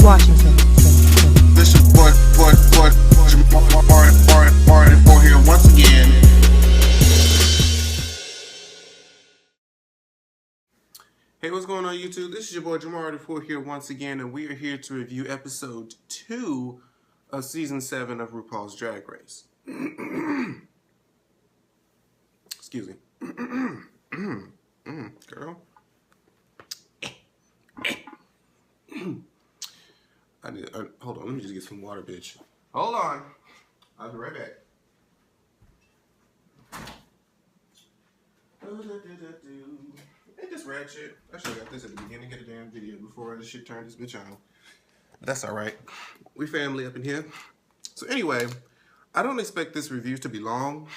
Washington. This is Marty for here once again. Hey, what's going on YouTube? This is your boy Jamarty4 here once again, and we are here to review episode 2 of season 7 of Rupaul's Drag Race. Excuse me. Girl. I need hold on, let me just get some water, bitch. Hold on. I'll be right back. Ain't this ratchet? I should have got this at the beginning of the damn video before this shit turned this bitch on. But that's alright. We family up in here. So anyway, I don't expect this review to be long.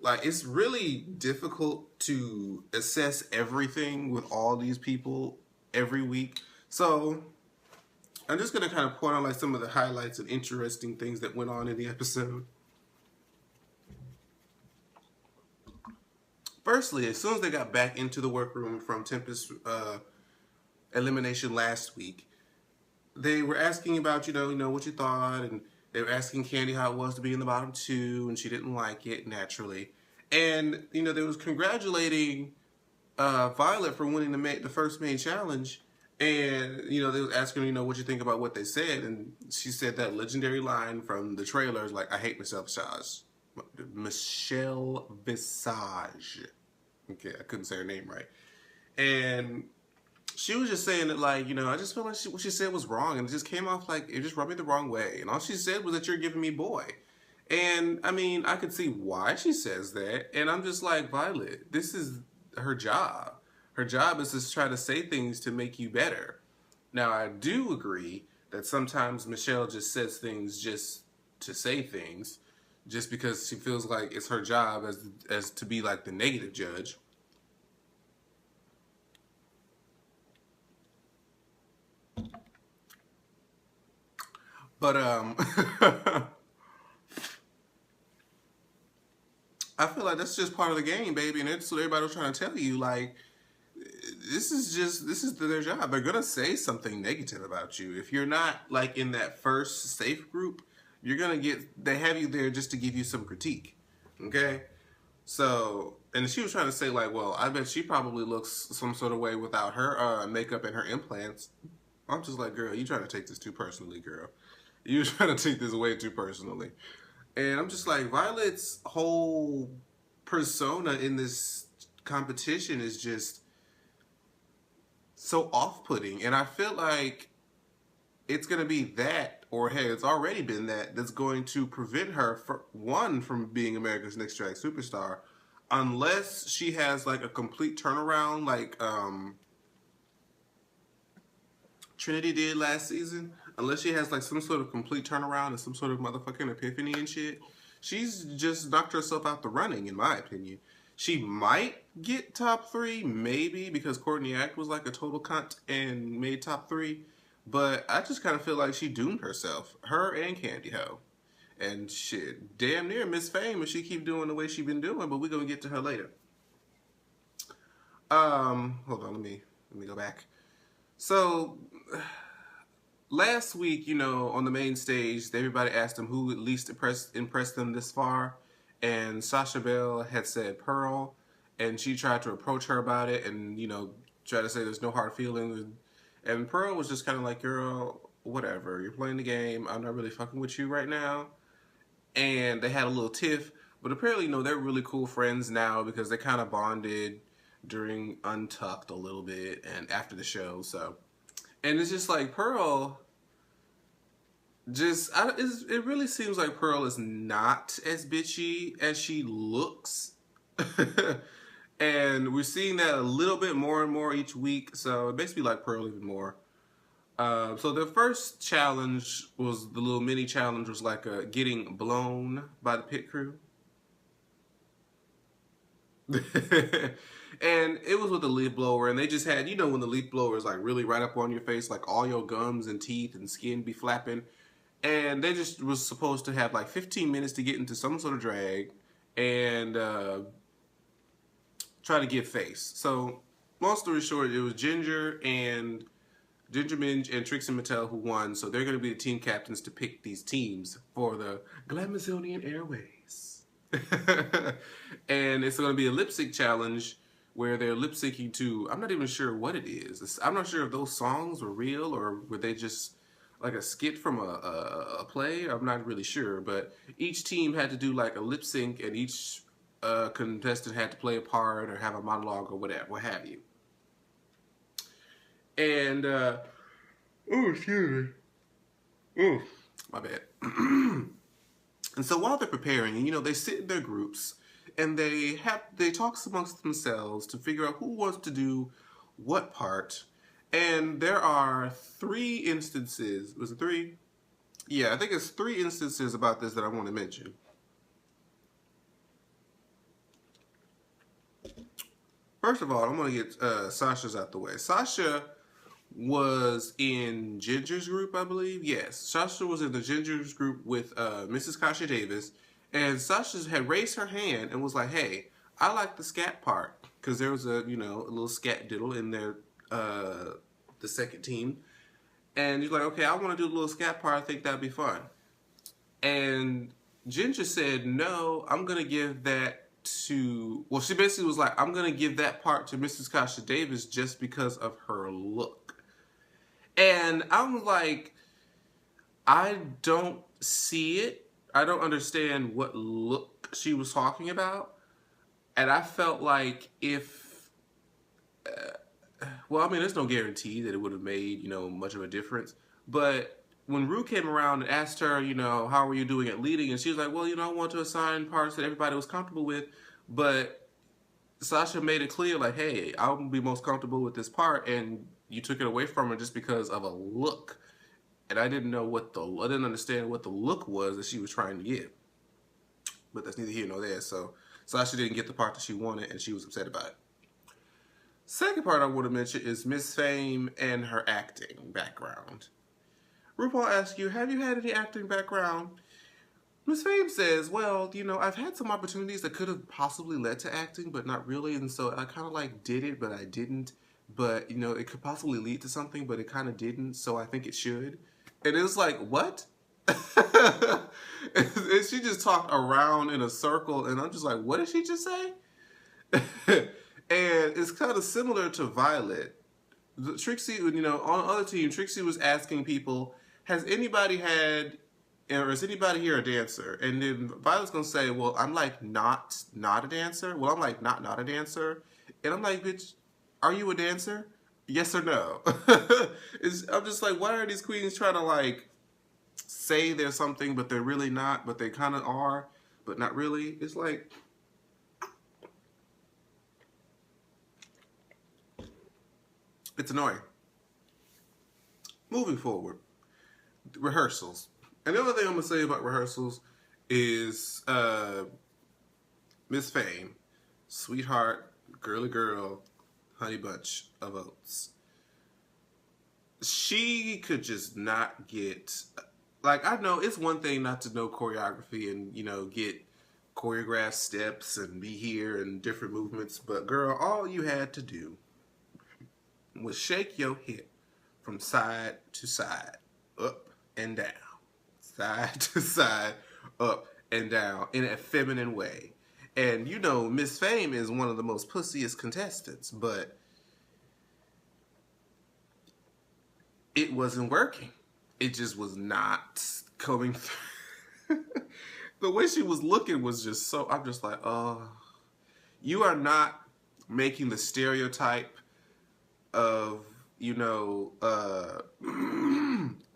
Like, it's really difficult to assess everything with all these people every week. So I'm just going to kind of point out like some of the highlights and interesting things that went on in the episode. Firstly, as soon as they got back into the workroom from Tempest's elimination last week, they were asking about, you know, what you thought, and they were asking Candy how it was to be in the bottom 2, and she didn't like it, naturally. And, you know, they was congratulating Violet for winning the first main challenge. And, you know, they was asking her, you know, what you think about what they said. And she said that legendary line from the trailers, like, I hate Michelle Visage. Michelle Visage. Okay, I couldn't say her name right. And she was just saying that, like, you know, I just feel like what she said was wrong. And it just came off like, it just rubbed me the wrong way. And all she said was that you're giving me boy. And, I mean, I could see why she says that. And I'm just like, Violet, this is her job. Her job is to try to say things to make you better. Now, I do agree that sometimes Michelle just says things just to say things, just because she feels like it's her job as to be like the negative judge. But I feel like that's just part of the game, baby, and it's what everybody was trying to tell you. Like, this is their job. They're gonna say something negative about you. If you're not like in that first safe group, you're gonna they have you there just to give you some critique. Okay? So, and she was trying to say like, well, I bet she probably looks some sort of way without her makeup and her implants. I'm just like, girl, you trying to take this too personally, girl. You're trying to take this way too personally. And I'm just like, Violet's whole persona in this competition is just so off-putting. And I feel like it's going to be that, or hey, it's already been that's going to prevent her, from being America's Next Drag Superstar, unless she has like a complete turnaround like Trinity did last season. Unless she has like some sort of complete turnaround and some sort of motherfucking epiphany and shit, she's just knocked herself out the running, in my opinion. She might get top 3, maybe, because Courtney Act was like a total cunt and made top 3. But I just kind of feel like she doomed herself. Her and Candy Ho. And shit, damn near Miss Fame if she keep doing the way she been doing, but we're going to get to her later. Hold on, let me go back. So last week, you know, on the main stage, everybody asked him who at least impressed them this far. And Sasha Bell had said Pearl, and she tried to approach her about it and, you know, try to say there's no hard feelings. And Pearl was just kind of like, girl, whatever. You're playing the game. I'm not really fucking with you right now. And they had a little tiff. But apparently, you know, they're really cool friends now because they kind of bonded during Untucked a little bit and after the show. So, and it's just like Pearl, it really seems like Pearl is not as bitchy as she looks. And we're seeing that a little bit more and more each week. So it makes me like Pearl even more. So the first challenge was the little mini challenge was like getting blown by the pit crew. And it was with a leaf blower, and they just had, you know, when the leaf blower is like really right up on your face, like all your gums and teeth and skin be flapping. And they just was supposed to have like 15 minutes to get into some sort of drag and try to give face. So long story short, it was Ginger and Ginger Minj and Trixie Mattel who won, so they're going to be the team captains to pick these teams for the Glamazonian Airways. And it's going to be a lip sync challenge where they're lip syncing to, I'm not even sure what it is. I'm not sure if those songs were real or were they just like a skit from a play. I'm not really sure, but each team had to do like a lip sync, and each contestant had to play a part or have a monologue or whatever, what have you. And oh, excuse me, oh, my bad. And so while they're preparing, you know, they sit in their groups and they talk amongst themselves to figure out who wants to do what part. And there are 3 instances. Was it 3? Yeah, I think it's 3 instances about this that I want to mention. First of all, I'm going to get Sasha's out the way. Sasha was in Ginger's group, I believe. Yes, Sasha was in the Ginger's group with Mrs. Kasha Davis. And Sasha had raised her hand and was like, hey, I like the scat part. Because there was a little scat diddle in there. The second team, and you're like, okay, I want to do a little scat part. I think that'd be fun. And Ginger said, no, I'm gonna give that to. Well, she basically was like, I'm gonna give that part to Mrs. Kasha Davis just because of her look. And I'm like, I don't see it. I don't understand what look she was talking about. And I felt like if. Well, I mean, there's no guarantee that it would have made, much of a difference. But when Rue came around and asked her, how were you doing at leading? And she was like, well, I want to assign parts that everybody was comfortable with. But Sasha made it clear, like, hey, I'll be most comfortable with this part. And you took it away from her just because of a look. And I didn't understand what the look was that she was trying to give. But that's neither here nor there. So Sasha didn't get the part that she wanted, and she was upset about it. Second part I want to mention is Miss Fame and her acting background. RuPaul asks you, have you had any acting background? Miss Fame says, well, I've had some opportunities that could have possibly led to acting, but not really. And so I kind of like did it, but I didn't. But, it could possibly lead to something, but it kind of didn't. So I think it should. And it was like, what? And she just talked around in a circle. And I'm just like, what did she just say? And it's kind of similar to Violet. Trixie, on the other team, Trixie was asking people, has anybody is anybody here a dancer? And then Violet's going to say, well, I'm like not a dancer. Well, I'm like not a dancer. And I'm like, bitch, are you a dancer? Yes or no? I'm just like, why are these queens trying to like say they're something, but they're really not, but they kind of are, but not really? It's like... It's annoying. Moving forward, rehearsals. And the other thing I'm going to say about rehearsals is Miss Fame, sweetheart, girly girl, honey bunch of oats. She could just not get... Like, I know it's one thing not to know choreography and, get choreographed steps and be here and different movements. But, girl, all you had to do was shake your hip from side to side, up and down, side to side, up and down in a feminine way. And Miss Fame is one of the most pussiest contestants, but it wasn't working. It just was not coming through. The way she was looking was just so, I'm just like, oh, you are not making the stereotype of, the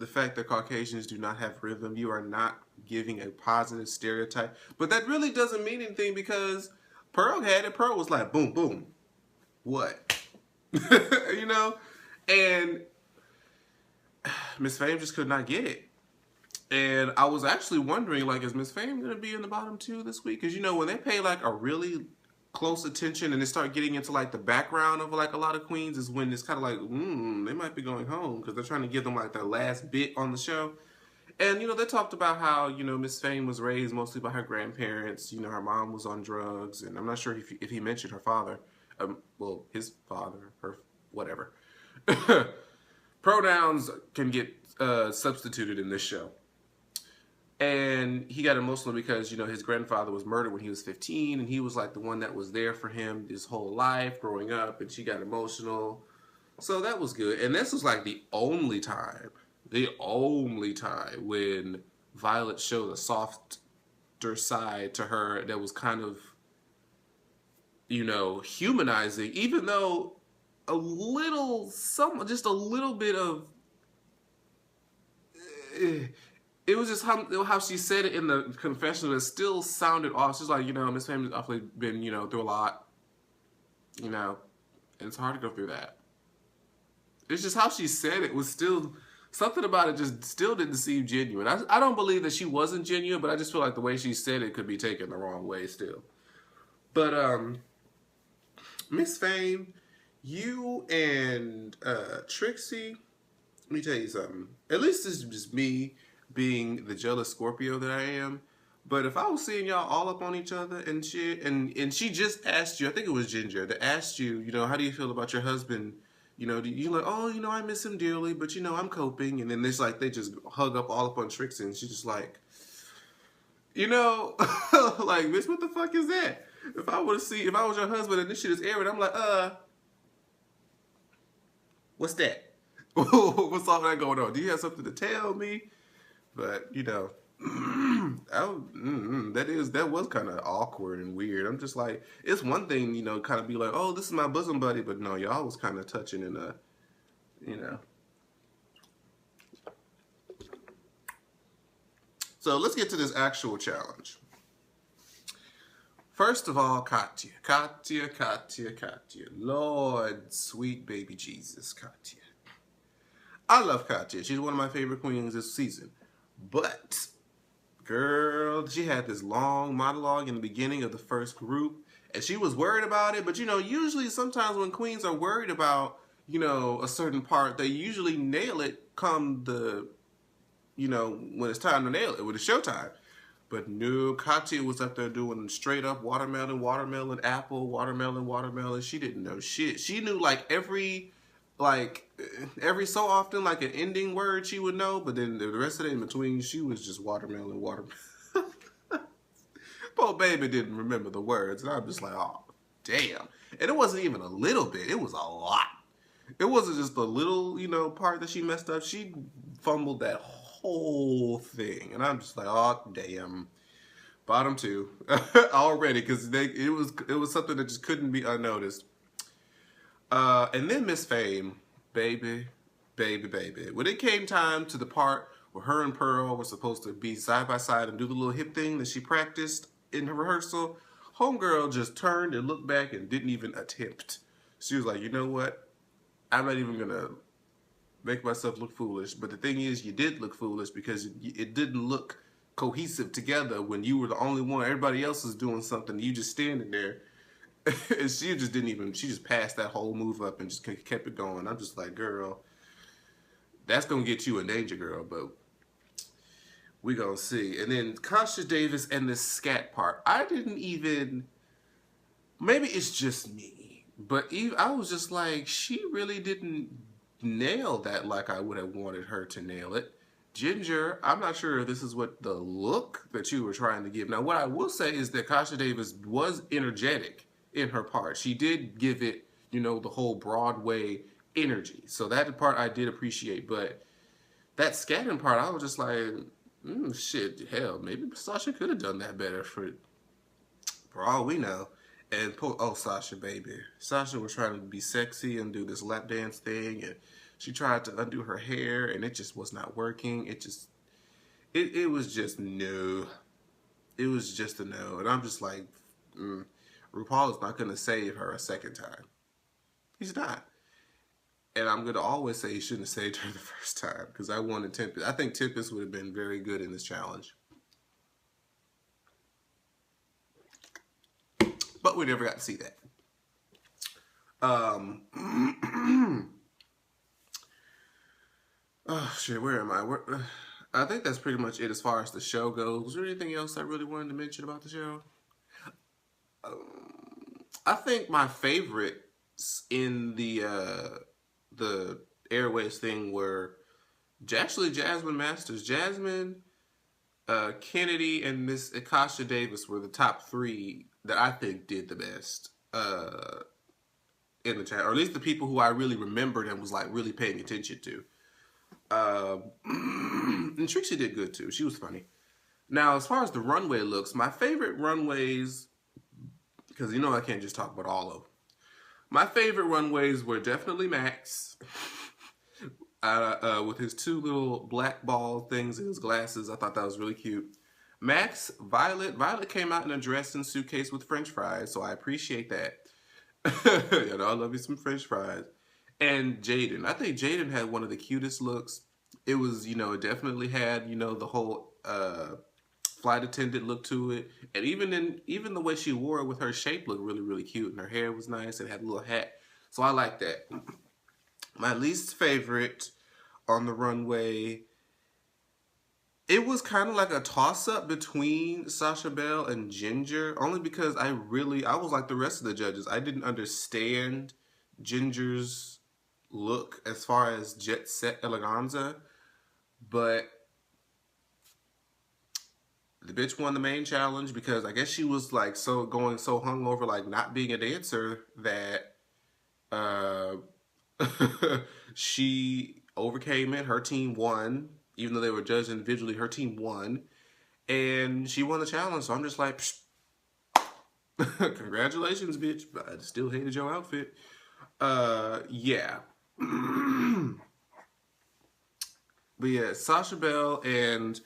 fact that Caucasians do not have rhythm. You are not giving a positive stereotype. But that really doesn't mean anything because Pearl had it. Pearl was like, boom, boom. What? And Miss Fame just could not get it. And I was actually wondering, like, is Miss Fame going to be in the bottom 2 this week? Because, when they pay, like, a really close attention and they start getting into like the background of like a lot of queens is when it's kind of like, they might be going home because they're trying to give them like their last bit on the show. And they talked about how Miss Fame was raised mostly by her grandparents. Her mom was on drugs, and I'm not sure if he mentioned her father. Well, his father, her whatever. pronouns can get substituted in this show. And he got emotional because, you know, his grandfather was murdered when he was 15, and he was like the one that was there for him his whole life growing up, and she got emotional. So that was good. And this was like the only time when Violet showed a softer side to her that was kind of, you know, humanizing, even though just a little bit of, it was just how she said it in the confessional that still sounded off. She's like, you know, Miss Family's awfully been, you know, through a lot, you know, and it's hard to go through that. It's just how she said it was still, something about it just still didn't seem genuine. I don't believe that she wasn't genuine, but I just feel like the way she said it could be taken the wrong way still. But Miss Fame, you and Trixie, let me tell you something. At least this is just me being the jealous Scorpio that I am. But if I was seeing y'all all up on each other and shit, and she just asked you, I think it was Ginger, that asked you, you know, how do you feel about your husband? You know, you like, oh, you know, I miss him dearly, but you know, I'm coping. And then there's like, they just hug up all up on Trixie, and she's just like, you know, like, bitch, what the fuck is that? If I was your husband and this shit is airing, I'm like, what's that? What's all that going on? Do you have something to tell me? But, you know, that was kind of awkward and weird. I'm just like, it's one thing, you know, kind of be like, oh, this is my bosom buddy, but no, y'all was kind of touching in a, you know. So let's get to this actual challenge. First of all, Katya. Lord, sweet baby Jesus, Katya. I love Katya. She's one of my favorite queens this season. But, girl, she had this long monologue in the beginning of the first group, and she was worried about it. But, you know, usually sometimes when queens are worried about, you know, a certain part, they usually nail it come the, you know, when it's time to nail it, when it's showtime. But no, Katya was up there doing straight up watermelon, apple, watermelon. She didn't know shit. She knew like every so often, like an ending word she would know, but then the rest of it in between, she was just watermelon. Poor baby didn't remember the words, and I'm just like, oh, damn. And it wasn't even a little bit, it was a lot. It wasn't just a little, you know, part that she messed up. She fumbled that whole thing, and I'm just like, oh, damn. Bottom two already, because it was something that just couldn't be unnoticed. And then Miss Fame, baby. When it came time to the part where her and Pearl were supposed to be side by side and do the little hip thing that she practiced in her rehearsal, homegirl just turned and looked back and didn't even attempt. She was like, you know what? I'm not even gonna make myself look foolish. But the thing is, you did look foolish because it didn't look cohesive together when you were the only one. Everybody else was doing something. You just standing there. And she just passed that whole move up and just kept it going. I'm just like, girl, that's going to get you in danger, girl. But we going to see. And then Kasha Davis and this scat part. I didn't even, maybe it's just me, but I was just like, she really didn't nail that like I would have wanted her to nail it. Ginger, I'm not sure if this is what the look that you were trying to give. Now, what I will say is that Kasha Davis was energetic in her part. She did give it, you know, the whole Broadway energy. So that part I did appreciate. But that scatting part, I was just like, shit, hell, maybe Sasha could have done that better for all we know. And, oh, Sasha, baby. Sasha was trying to be sexy and do this lap dance thing, and she tried to undo her hair, and it just was not working. It was just no. It was just a no. And I'm just like, RuPaul is not going to save her a second time. He's not. And I'm going to always say he shouldn't have saved her the first time, because I wanted Tempest. I think Tempest would have been very good in this challenge. But we never got to see that. Oh, shit, where am I? I think that's pretty much it as far as the show goes. Was there anything else I really wanted to mention about the show? I think my favorites in the Airways thing were actually Jasmine Masters. Jasmine, Kennedy, and Miss Akasha Davis were the top 3 that I think did the best in the chat, or at least the people who I really remembered and was like really paying attention to. And Trixie did good too. She was funny. Now, as far as the runway looks, my favorite runways, because you know I can't just talk about all of them. My favorite runways were definitely Max, with his 2 little black ball things in his glasses. I thought that was really cute. Max, Violet. Violet came out in a dress and suitcase with French fries, so I appreciate that. You know, I love you some French fries. And Jaden. I think Jaden had one of the cutest looks. It was, you know, it definitely had, you know, the whole flight attendant look to it. And even the way she wore it with her shape looked really, really cute. And her hair was nice and had a little hat. So I like that. My least favorite on the runway, it was kind of like a toss-up between Sasha Belle and Ginger, only because I was like the rest of the judges. I didn't understand Ginger's look as far as jet set eleganza, but the bitch won the main challenge because I guess she was like so hungover, like not being a dancer, that she overcame it. Her team won. Even though they were judged individually, her team won. And she won the challenge. So I'm just like, congratulations, bitch. But I still hated your outfit. Yeah. But yeah, Sasha Belle and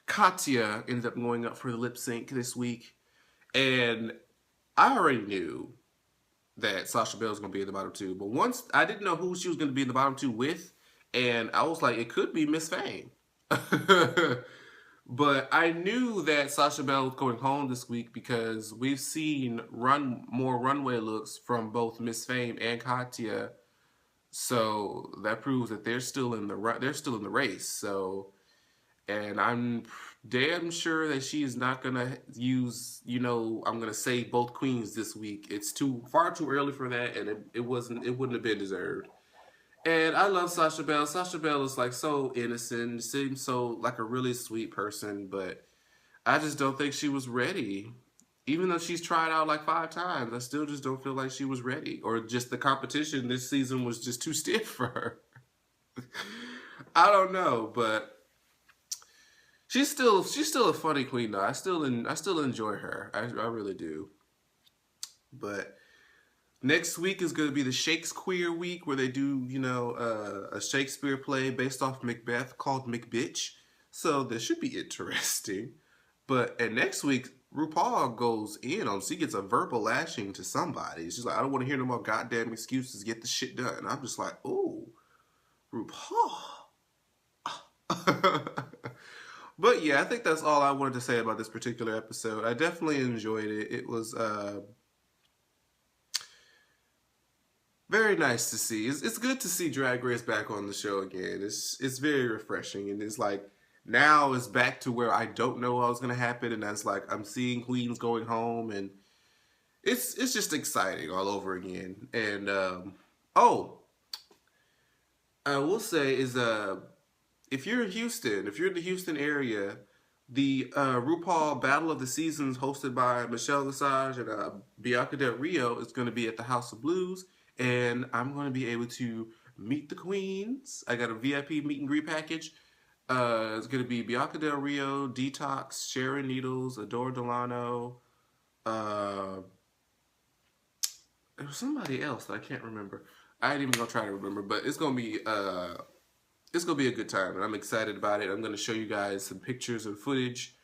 Katya ended up going up for the lip sync this week. And I already knew that Sasha Belle was going to be in the bottom 2. But once I didn't know who she was going to be in the bottom 2 with. And I was like, it could be Miss Fame. But I knew that Sasha Belle was going home this week because we've seen more runway looks from both Miss Fame and Katya. So that proves that they're still in the race. So, and I'm damn sure that she is not gonna use, you know, I'm gonna save both queens this week. It's far too early for that, and it wouldn't have been deserved. And I love Sasha Belle. Sasha Belle is like so innocent, seems so like a really sweet person, but I just don't think she was ready. Even though she's tried out like 5 times, I still just don't feel like she was ready. Or just the competition this season was just too stiff for her. I don't know, but she's still a funny queen though. I still enjoy her. I really do. But next week is going to be the Shakespeare week, where they do, you know, a Shakespeare play based off Macbeth called McBitch. So this should be interesting. And next week, RuPaul goes in on, she gets a verbal lashing to somebody. She's like, I don't want to hear no more goddamn excuses. Get the shit done. I'm just like, oh, RuPaul. But yeah, I think that's all I wanted to say about this particular episode. I definitely enjoyed it. It was very nice to see. It's good to see Drag Race back on the show again. It's very refreshing, and it's like now it's back to where I don't know what was gonna happen, and that's like I'm seeing queens going home, and it's just exciting all over again. And I will say is if you're in Houston, if you're in the Houston area, the RuPaul Battle of the Seasons hosted by Michelle Visage and Bianca Del Rio is going to be at the House of Blues. And I'm going to be able to meet the queens. I got a VIP meet and greet package. It's going to be Bianca Del Rio, Detox, Sharon Needles, Adore Delano. There was somebody else that I can't remember. I ain't even going to try to remember. But it's going to be a good time. And I'm excited about it. I'm going to show you guys some pictures and footage.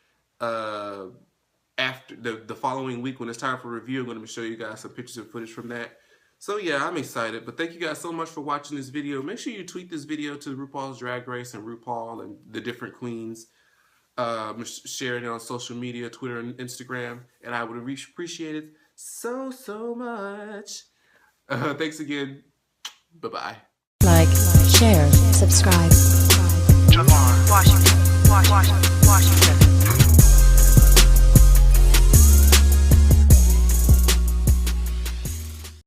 After the following week, when it's time for review, I'm going to show you guys some pictures and footage from that. So yeah, I'm excited, but thank you guys so much for watching this video. Make sure you tweet this video to RuPaul's Drag Race and RuPaul and the different queens. Sharing it on social media, Twitter and Instagram, and I would appreciate it so much. Thanks again. Bye-bye. Like, share, subscribe. Washington.